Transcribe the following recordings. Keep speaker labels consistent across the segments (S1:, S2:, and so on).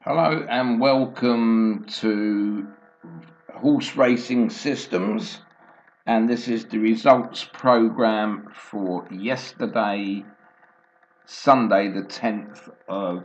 S1: Hello and welcome to Horse Racing Systems, and this is the results program for yesterday, Sunday the 10th of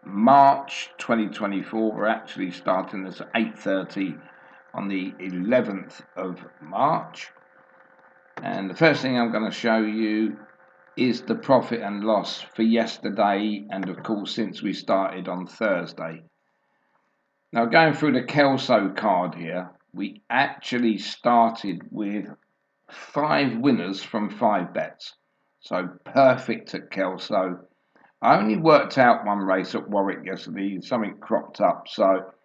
S1: March 2024. We're actually starting this at 8:30 on the 11th of March, and the first thing I'm going to show you is the profit and loss for yesterday and of course since we started on Thursday. Now, going through the Kelso card here, we actually started with 5 winners from 5 bets. So perfect at Kelso. I only worked out one race at Warwick yesterday, something cropped up. So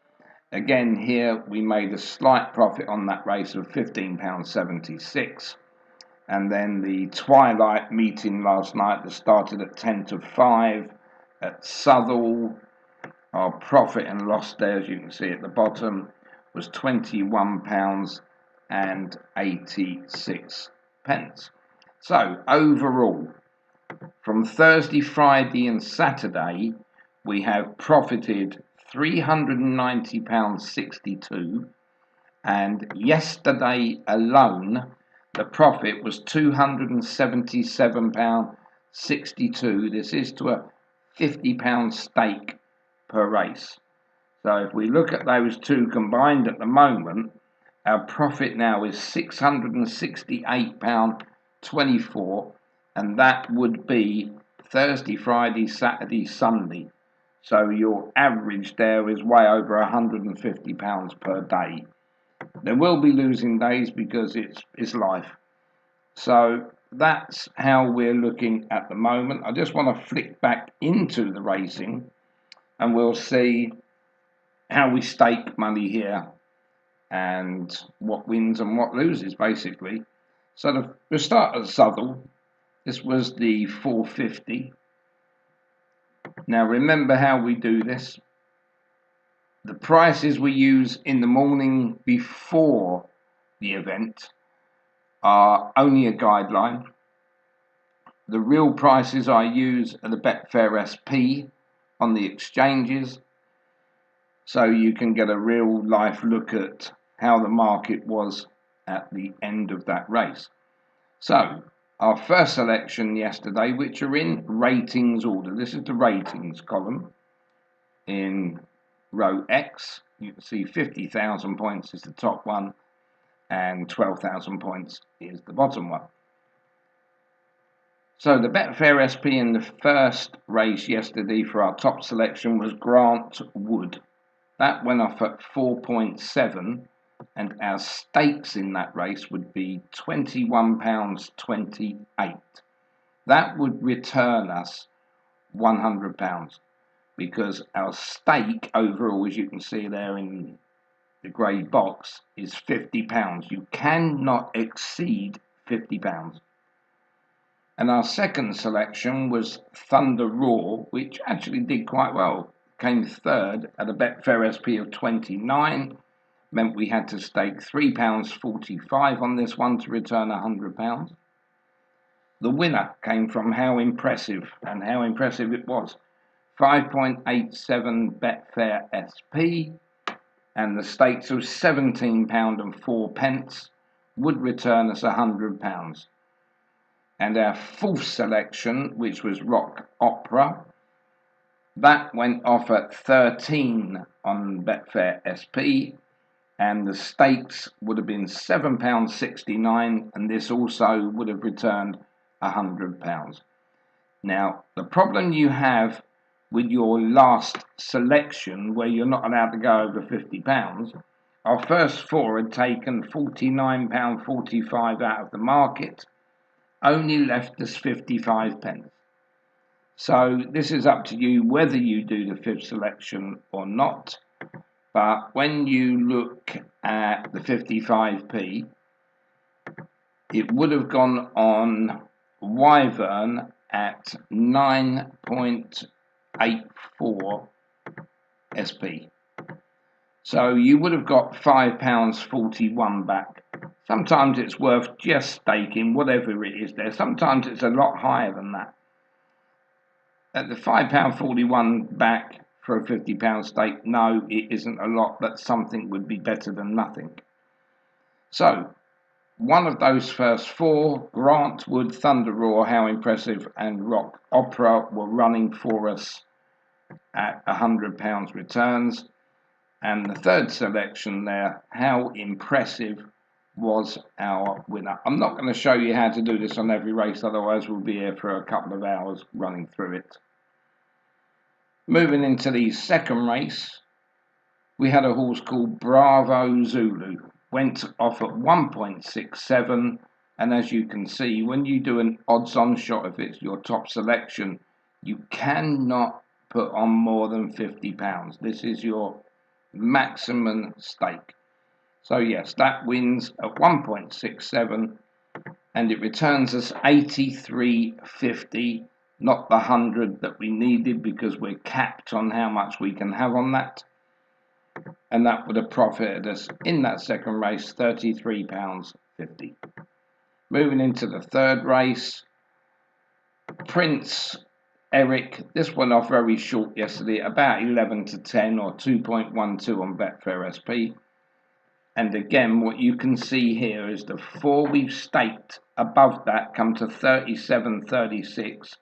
S1: again here we made a slight profit on that race of £15.76. And then the twilight meeting last night that started at 10 to 5 at Southwell. Our profit and loss there, as you can see at the bottom, was £21.86. So overall, from Thursday, Friday and Saturday, we have profited £390.62, and yesterday alone, the profit was £277.62. This is to a £50 stake per race. So if we look at those two combined at the moment, our profit now is £668.24, and that would be Thursday, Friday, Saturday, Sunday. So your average there is way over £150 per day. There will be losing days because it's life. So that's how we're looking at the moment. I just want to flick back into the racing and we'll see how we stake money here and what wins and what loses, basically. So the start at Southwell, this was the 450. Now remember how we do this. The prices we use in the morning before the event are only a guideline. The real prices I use are the Betfair SP on the exchanges, so you can get a real life look at how the market was at the end of that race. So our first selection yesterday, which are in ratings order, this is the ratings column in row X. You can see 50,000 points is the top one and 12,000 points is the bottom one. So the Betfair SP in the first race yesterday for our top selection was Grant Wood. That went off at 4.7, and our stakes in that race would be £21.28. That would return us £100 because our stake overall, as you can see there in the grey box, is £50. You cannot exceed £50. And our second selection was Thunder Roar, which actually did quite well. Came third at a Betfair SP of 29, meant we had to stake £3.45 on this one to return £100. The winner came from how impressive, and how impressive it was. 5.87 Betfair SP, and the stakes of £17.04 would return us £100. And our fourth selection, which was Rock Opera, that went off at 13 on Betfair SP, and the stakes would have been £7.69, and this also would have returned £100. Now, the problem you have with your last selection, where you're not allowed to go over £50, our first four had taken £49.45 out of the market, only left us 55p. So this is up to you whether you do the fifth selection or not. But when you look at the 55p, it would have gone on Wyvern at 9.84 SP. So you would have got £5.41 back. Sometimes it's worth just staking whatever it is there. Sometimes it's a lot higher than that. At the £5.41 back for a £50 stake? No, it isn't a lot, but something would be better than nothing. So, one of those first four, Grantwood, Thunder Roar, How Impressive, and Rock Opera, were running for us at £100 returns. And the third selection there, How Impressive, was our winner. I'm not going to show you how to do this on every race, otherwise we'll be here for a couple of hours running through it. Moving into the second race, we had a horse called Bravo Zulu. Went off at 1.67, and as you can see, when you do an odds-on shot, if it's your top selection, you cannot put on more than £50. This is your maximum stake. So yes, that wins at 1.67, and it returns us 83.50, not the 100 that we needed because we're capped on how much we can have on that. And that would have profited us in that second race £33.50. Moving into the third race, Prince Eric. This went off very short yesterday, about 11 to 10 or 2.12 on Betfair SP. And again, what you can see here is the four we've staked above that come to 37.36.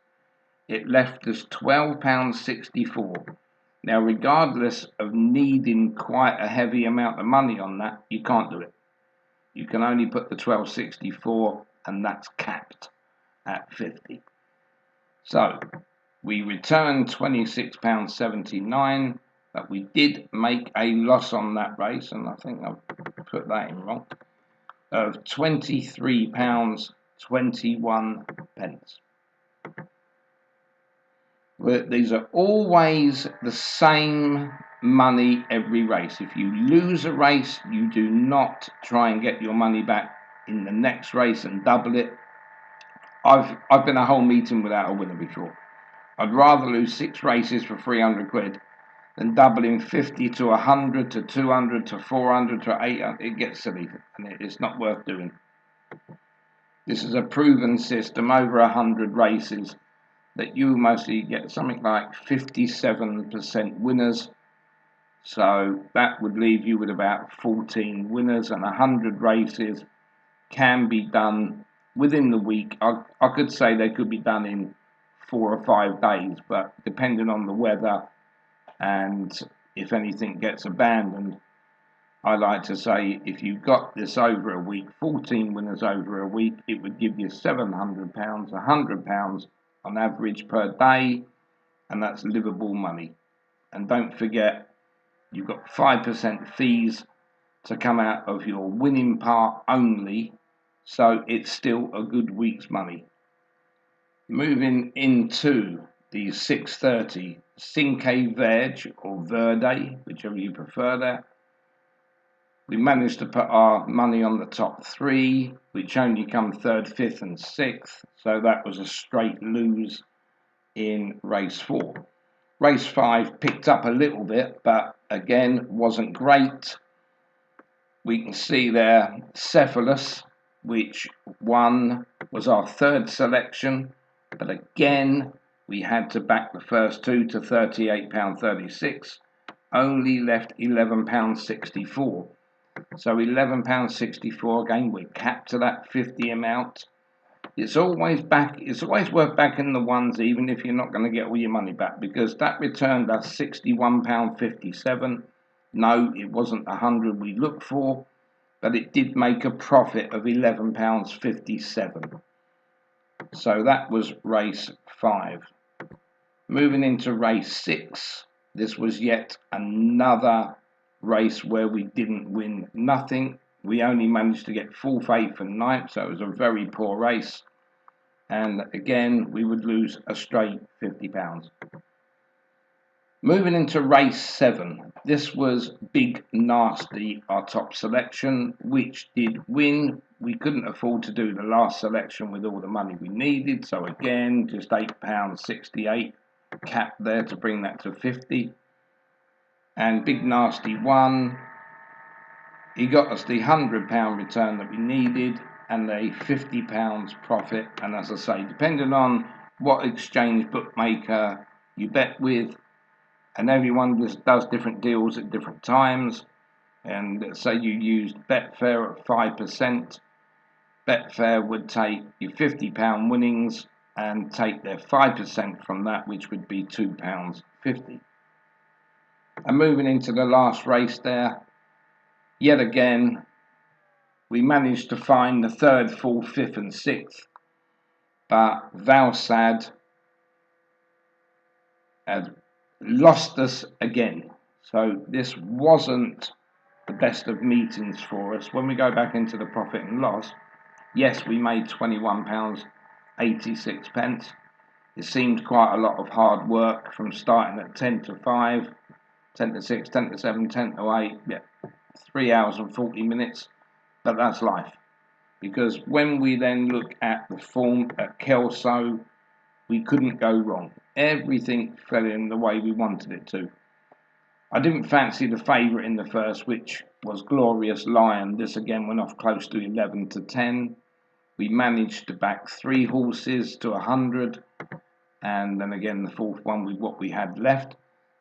S1: It left us £12.64. Now, regardless of needing quite a heavy amount of money on that, you can't do it. You can only put the 12.64, and that's capped at 50. So, we returned £26.79, but we did make a loss on that race, and I think I've put that in wrong, of £23.21. These are always the same money every race. If you lose a race, you do not try and get your money back in the next race and double it. I've been a whole meeting without a winner before. I'd rather lose 6 races for 300 quid than doubling 50 to 100 to 200 to 400 to 800. It gets silly, and it's not worth doing. This is a proven system, over 100 races, that you mostly get something like 57% winners. So that would leave you with about 14 winners, and 100 races can be done within the week. I could say they could be done in 4 or 5 days, but depending on the weather and if anything gets abandoned, I like to say if you got this over a week, 14 winners over a week, it would give you £700, £100 on average per day, and that's livable money. And don't forget, you've got 5% fees to come out of your winning part only, so it's still a good week's money. Moving into the 6:30 Cinque Verde or Verde, whichever you prefer there. We managed to put our money on the top 3, which only come 3rd, 5th and 6th, so that was a straight lose in race 4. Race 5 picked up a little bit, but again wasn't great. We can see there Cephalus, which was our 3rd selection, but again we had to back the first 2 to £38.36, only left £11.64. So £11.64 again, we're capped to that 50 amount. It's always worth backing the ones, even if you're not going to get all your money back, because that returned us £61.57. No, it wasn't 100 we looked for, but it did make a profit of £11.57. So that was race 5. Moving into race 6, this was yet another race where we didn't win nothing. We only managed to get 4th, 8th and 9th, so it was a very poor race. And again, we would lose a straight £50. Moving into race 7, this was Big Nasty, our top selection, which did win. We couldn't afford to do the last selection with all the money we needed, so again, just £8.68 cap there to bring that to 50. And Big Nasty won. He got us the £100 return that we needed and a £50 profit. And as I say, depending on what exchange bookmaker you bet with and everyone just does different deals at different times. And let's say you used Betfair at 5%, Betfair would take your £50 winnings and take their 5% from that, which would be £2.50. And moving into the last race there, yet again, we managed to find the 3rd, 4th, 5th and 6th, but Valsad had lost us again. So this wasn't the best of meetings for us. When we go back into the profit and loss, yes, we made £21.86. It seemed quite a lot of hard work from starting at 10 to 5, 10 to 6, 10 to 7, 10 to 8, 3 hours and 40 minutes. But that's life. Because when we then look at the form at Kelso, we couldn't go wrong. Everything fell in the way we wanted it to. I didn't fancy the favourite in the first, which was Glorious Lion. This again went off close to 11 to 10. We managed to back 3 horses to 100, and then again the 4th one with what we had left.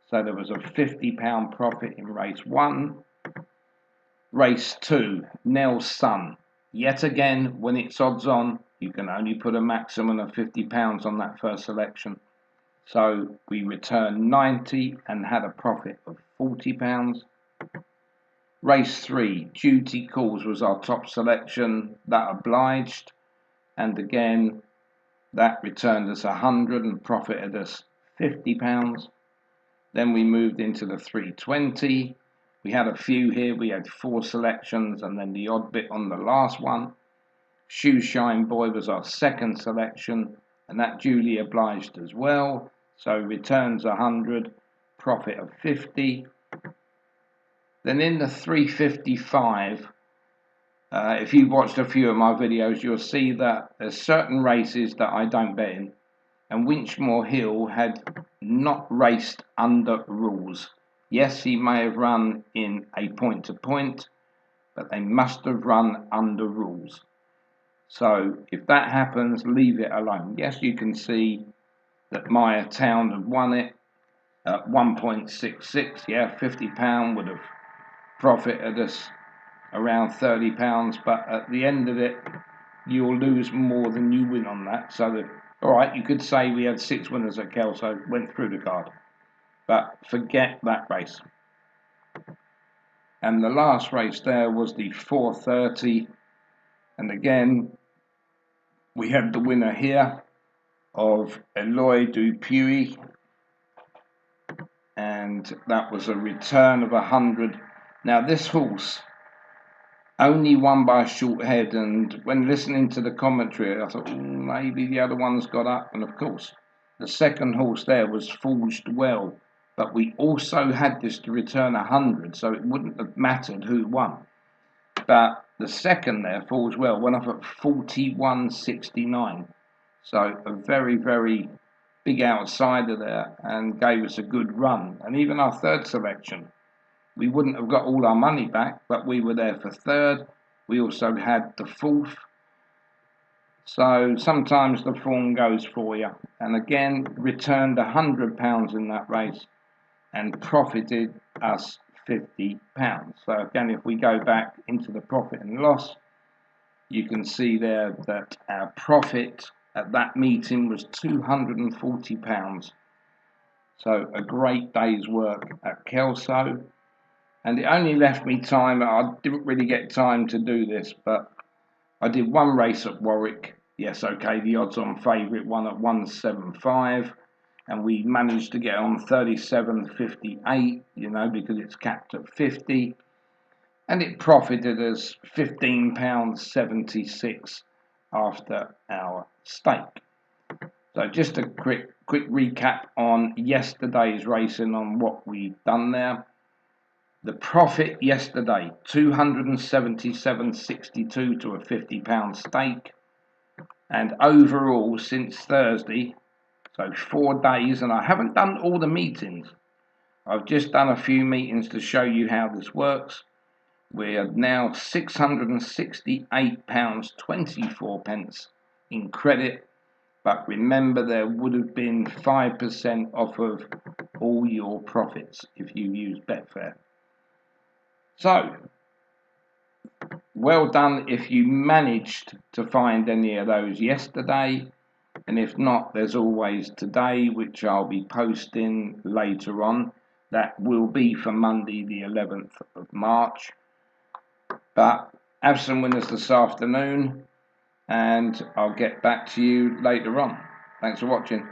S1: So there was a £50 profit in race 1. Race 2, Nell's Son. Yet again, when it's odds on, you can only put a maximum of £50 on that first selection. So we returned 90 and had a profit of £40. Race 3, Duty Calls was our top selection. That obliged. And again, that returned us 100 and profited us £50. Then we moved into the 320. We had a few here. We had 4 selections and then the odd bit on the last one. Shoeshine Boy was our second selection, and that duly obliged as well. So returns 100, profit of 50. Then in the 355, if you've watched a few of my videos, you'll see that there's certain races that I don't bet in, and Winchmore Hill had not raced under rules. Yes, he may have run in a point-to-point, but they must have run under rules. So if that happens, leave it alone. Yes, you can see that Maya Town had won it at 1.66. Yeah, £50 would have profited us around £30, but at the end of it, you'll lose more than you win on that. So, alright, you could say we had 6 winners at Kelso, went through the card. But forget that race. And the last race there was the 4:30. And again, we had the winner here of Eloy Dupuy. And that was a return of 100. Now this horse only won by a short head, and when listening to the commentary, I thought, maybe the other one's got up. And of course, the second horse there was Forged Well, but we also had this to return 100, so it wouldn't have mattered who won. But the second there, Forged Well, went off at 41.69, so a very, very big outsider there, and gave us a good run. And even our third selection, we wouldn't have got all our money back, but we were there for third. We also had the 4th. So sometimes the form goes for you. And again, returned £100 in that race and profited us £50. So again, if we go back into the profit and loss, you can see there that our profit at that meeting was £240. So a great day's work at Kelso. And it only left me time. I didn't really get time to do this, but I did one race at Warwick. Yes, okay, the odds-on favourite won at 175, and we managed to get on 37.58, because it's capped at 50, and it profited us £15.76 after our stake. So just a quick recap on yesterday's racing on what we've done there. The profit yesterday, 277.62 to a £50 stake. And overall, since Thursday, so 4 days, and I haven't done all the meetings. I've just done a few meetings to show you how this works. We're now £668.24 in credit. But remember, there would have been 5% off of all your profits if you use Betfair. So, well done if you managed to find any of those yesterday. And if not, there's always today, which I'll be posting later on. That will be for Monday, the 11th of March. But have some winners this afternoon, and I'll get back to you later on. Thanks for watching.